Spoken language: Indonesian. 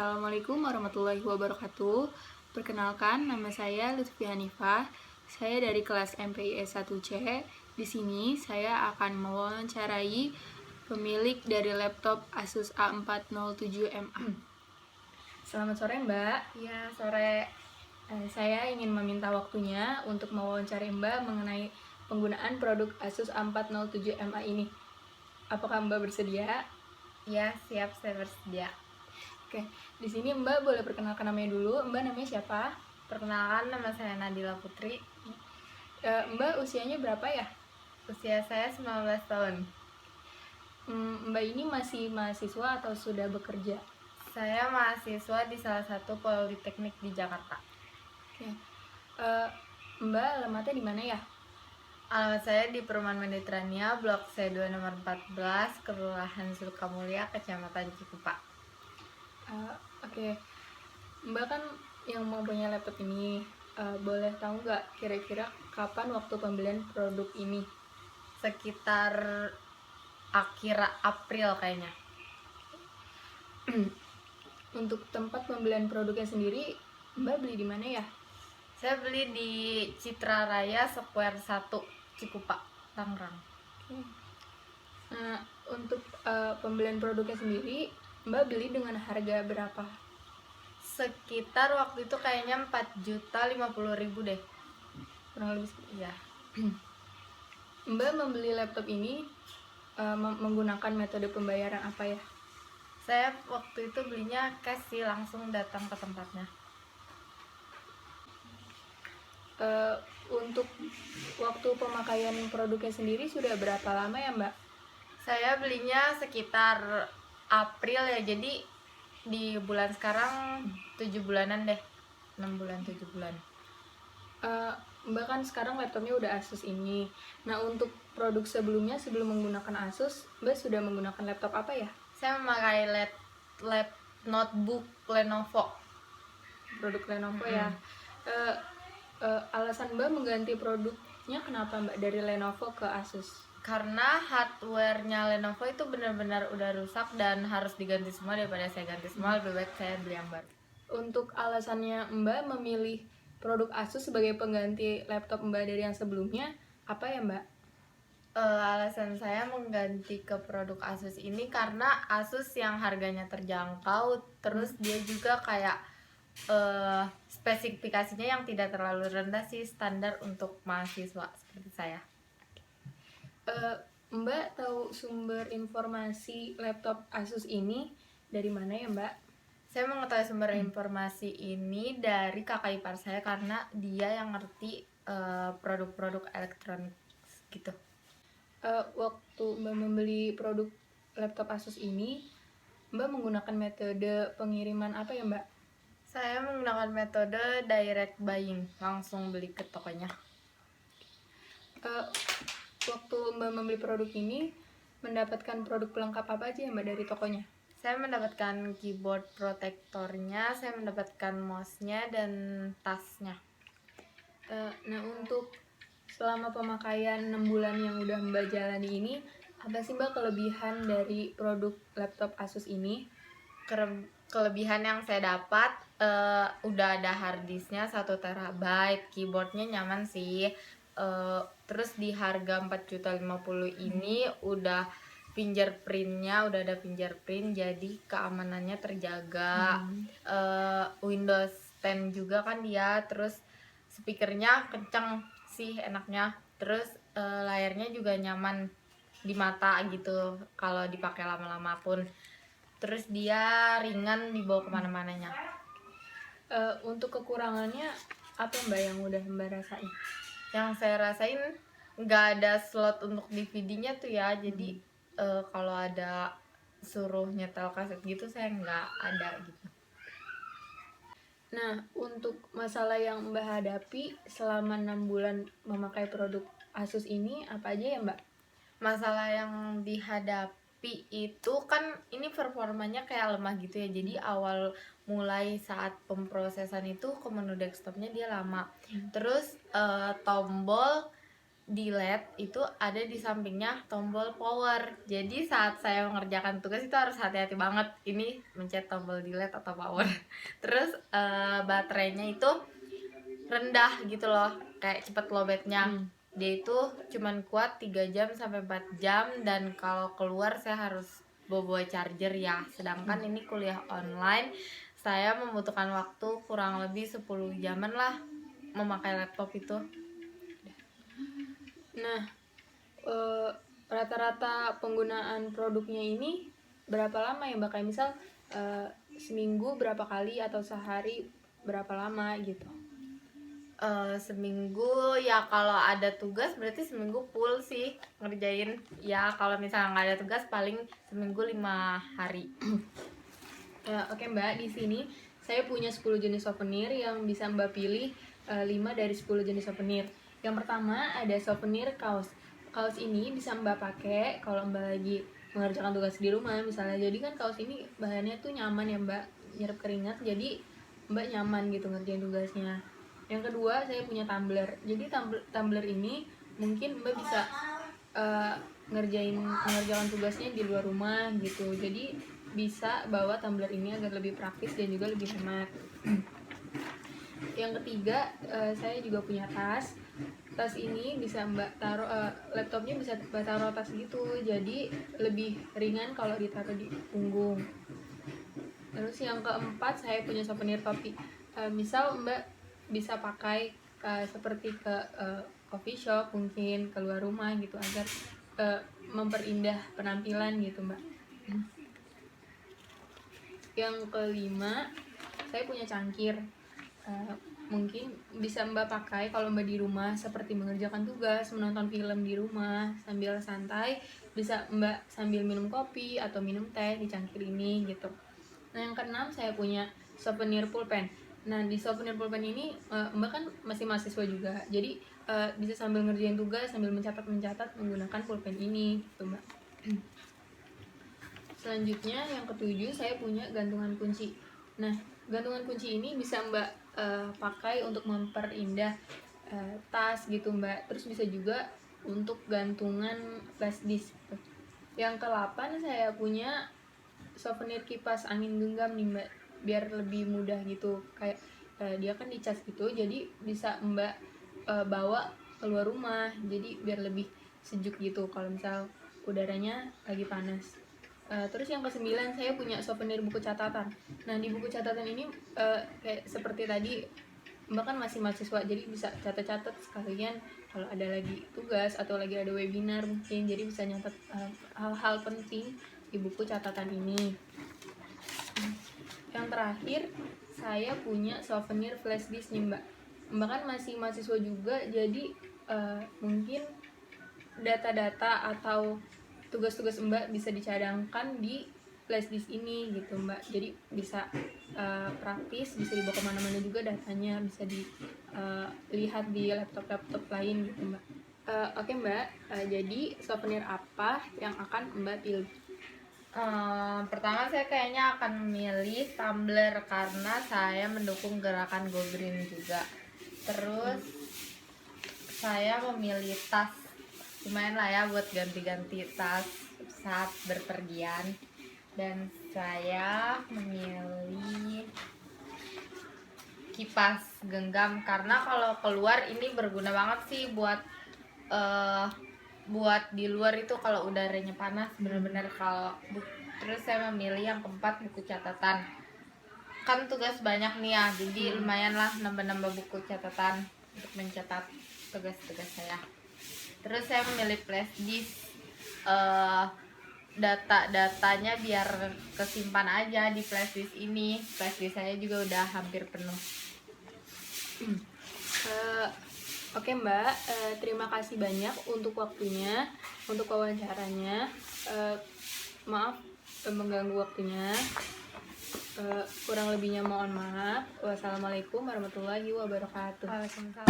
Assalamualaikum warahmatullahi wabarakatuh. Perkenalkan, nama saya Lutfi Hanifah. Saya dari kelas MPIS 1C. Di sini saya akan mewawancarai pemilik dari laptop Asus A407MA. Selamat sore, Mbak. Ya, sore. Saya ingin meminta waktunya untuk mewawancarai Mbak mengenai penggunaan produk Asus A407MA ini. Apakah Mbak bersedia? Ya, siap, saya bersedia. Oke, di sini Mbak boleh perkenalkan namanya dulu. Mbak namanya siapa? Perkenalkan, nama saya Nadila Putri. Mbak usianya berapa ya? Usia saya 19 tahun. Mbak ini masih mahasiswa atau sudah bekerja? Saya mahasiswa di salah satu politeknik di Jakarta. Oke. Mbak alamatnya di mana ya? Alamat saya di Perumahan Mediterania, Blok C2 nomor 14, Kelurahan Sukamulya, Kecamatan Cikupa. Oke. Mbak kan yang mau punya laptop ini, boleh tahu nggak kira-kira kapan waktu pembelian produk ini? Sekitar akhir April kayaknya. Untuk tempat pembelian produknya sendiri, Mbak beli di mana ya? Saya beli di Citra Raya Square 1, Cikupa, Tangerang. Nah, untuk pembelian produknya sendiri, Mbak beli dengan harga berapa? Sekitar waktu itu kayaknya 4.050.000 deh. Kurang lebih seperti Ya. Mbak membeli laptop ini menggunakan metode pembayaran apa ya? Saya waktu itu belinya cash sih, langsung datang ke tempatnya. Untuk waktu pemakaian produknya sendiri sudah berapa lama ya, Mbak? Saya belinya sekitar April ya, jadi di bulan sekarang 7 bulanan deh. 6 bulan, 7 bulan. Mbak kan sekarang laptopnya udah Asus ini. Nah, untuk produk sebelumnya, sebelum menggunakan Asus, Mbak sudah menggunakan laptop apa ya? Saya memakai lab notebook Lenovo. Produk Lenovo ya. Alasan Mbak mengganti produknya kenapa, Mbak, dari Lenovo ke Asus? Karena hardware-nya Lenovo itu benar-benar udah rusak dan harus diganti semua. Daripada saya ganti semua, lebih baik saya beli yang baru. Untuk alasannya Mbak memilih produk Asus sebagai pengganti laptop Mbak dari yang sebelumnya, apa ya, Mbak? Alasan saya mengganti ke produk Asus ini karena Asus yang harganya terjangkau, terus dia juga kayak spesifikasinya yang tidak terlalu rendah sih, standar untuk mahasiswa seperti saya. Mbak tahu sumber informasi laptop Asus ini dari mana ya, Mbak? Saya mengetahui sumber informasi ini dari kakak ipar saya karena dia yang ngerti produk-produk elektronik gitu. Waktu Mbak membeli produk laptop Asus ini, Mbak menggunakan metode pengiriman apa ya, Mbak? Saya menggunakan metode direct buying, langsung beli ke tokonya. Waktu Mbak membeli produk ini, mendapatkan produk pelengkap apa aja ya, Mbak, dari tokonya? Saya mendapatkan keyboard protectornya, saya mendapatkan mouse-nya dan tasnya. Nah, untuk selama pemakaian 6 bulan yang udah Mbak jalani ini, apa sih, Mbak, kelebihan dari produk laptop Asus ini? Kelebihan yang saya dapat, udah ada hard disknya 1 terabyte, keyboardnya nyaman sih. Terus di harga 4.050.000 ini udah fingerprintnya, udah ada fingerprint, jadi keamanannya terjaga. Windows 10 juga kan dia, terus speakernya kenceng sih enaknya, terus layarnya juga nyaman di mata gitu kalau dipakai lama-lama pun, terus dia ringan dibawa kemana-mananya. Untuk kekurangannya apa, Mbak, yang udah Mbak rasain? Yang saya rasain nggak ada slot untuk DVD-nya tuh ya, jadi kalau ada suruh nyetel kaset gitu saya nggak ada gitu. Nah, untuk masalah yang Mbak hadapi selama 6 bulan memakai produk Asus ini apa aja ya, Mbak? Masalah yang dihadapi itu kan ini performanya kayak lemah gitu ya, jadi awal mulai saat pemrosesan itu ke menu desktopnya dia lama. Terus tombol delete itu ada di sampingnya tombol power. Jadi saat saya mengerjakan tugas itu harus hati-hati banget. Ini mencet tombol delete atau power. Terus baterainya itu rendah gitu loh, kayak cepet lowbatnya. Dia itu cuman kuat 3 jam sampai 4 jam, dan kalau keluar saya harus bawa charger ya. Sedangkan ini kuliah online, saya membutuhkan waktu kurang lebih 10 jaman lah memakai laptop itu. Nah, rata-rata penggunaan produknya ini berapa lama ya Mbak? Kayak misal seminggu berapa kali atau sehari berapa lama gitu? Seminggu ya, kalau ada tugas berarti seminggu full sih ngerjain. Ya kalau misalnya nggak ada tugas paling seminggu 5 hari. Oke Mbak, di sini saya punya 10 jenis souvenir yang bisa Mbak pilih 5 dari 10 jenis souvenir. Yang pertama ada souvenir kaos. Kaos ini bisa Mbak pakai kalau Mbak lagi mengerjakan tugas di rumah misalnya. Jadi kan kaos ini bahannya tuh nyaman ya Mbak, nyerap keringat, jadi Mbak nyaman gitu ngerjain tugasnya. Yang kedua saya punya tumbler. Jadi tumbler ini mungkin Mbak bisa mengerjakan tugasnya di luar rumah gitu. Jadi bisa bawa tumbler ini agar lebih praktis dan juga lebih hemat. Yang ketiga saya juga punya tas. Tas ini bisa Mbak taruh laptopnya bisa Mbak taruh tas gitu, jadi lebih ringan kalau ditaruh di punggung. Terus yang keempat saya punya souvenir topi. Misal Mbak bisa pakai seperti ke coffee shop, mungkin keluar rumah gitu, agar memperindah penampilan gitu Mbak. Yang kelima saya punya cangkir. Mungkin bisa Mbak pakai kalau Mbak di rumah seperti mengerjakan tugas, menonton film di rumah sambil santai, bisa Mbak sambil minum kopi atau minum teh di cangkir ini gitu. Nah yang keenam saya punya souvenir pulpen. Nah di souvenir pulpen ini Mbak kan masih mahasiswa juga, jadi bisa sambil ngerjain tugas sambil mencatat menggunakan pulpen ini gitu Mbak. Selanjutnya yang ketujuh saya punya gantungan kunci. Nah gantungan kunci ini bisa Mbak pakai untuk memperindah tas gitu Mbak. Terus bisa juga untuk gantungan flash disk. Yang ke-8 saya punya souvenir kipas angin genggam nih Mbak, biar lebih mudah gitu. Kayak dia kan dicas gitu, jadi bisa Mbak bawa keluar rumah, jadi biar lebih sejuk gitu kalau misal udaranya lagi panas. Terus yang ke-9 saya punya souvenir buku catatan. Nah di buku catatan ini kayak seperti tadi Mbak kan masih mahasiswa, jadi bisa catat-catat sekalian kalau ada lagi tugas atau lagi ada webinar mungkin, jadi bisa nyatet hal-hal penting di buku catatan ini. Yang terakhir saya punya souvenir flash disk nih Mbak. Mbak kan masih mahasiswa juga, jadi mungkin data-data atau tugas-tugas Mbak bisa dicadangkan di flash disk ini gitu Mbak. Jadi bisa praktis, bisa dibawa kemana-mana juga datanya, bisa dilihat di laptop lain gitu Mbak. Oke Mbak, jadi souvenir apa yang akan Mbak pilih? Pertama saya kayaknya akan memilih tumbler karena saya mendukung gerakan Go Green juga. Terus saya memilih tas, lumayan lah ya buat ganti-ganti tas saat berpergian. Dan saya memilih kipas genggam karena kalau keluar ini berguna banget sih buat di luar itu kalau udaranya panas bener-bener. Terus saya memilih yang keempat buku catatan, kan tugas banyak nih ya, jadi lumayan lah nambah-nambah buku catatan untuk mencatat tugas-tugas saya. Terus saya memilih flash disk, data-datanya biar kesimpan aja di flash disk ini. Flash disk saya juga udah hampir penuh. Oke Mbak, terima kasih banyak untuk waktunya, untuk wawancaranya. Maaf mengganggu waktunya. Kurang lebihnya mohon maaf. Wassalamualaikum warahmatullahi wabarakatuh. Waalaikumsalam.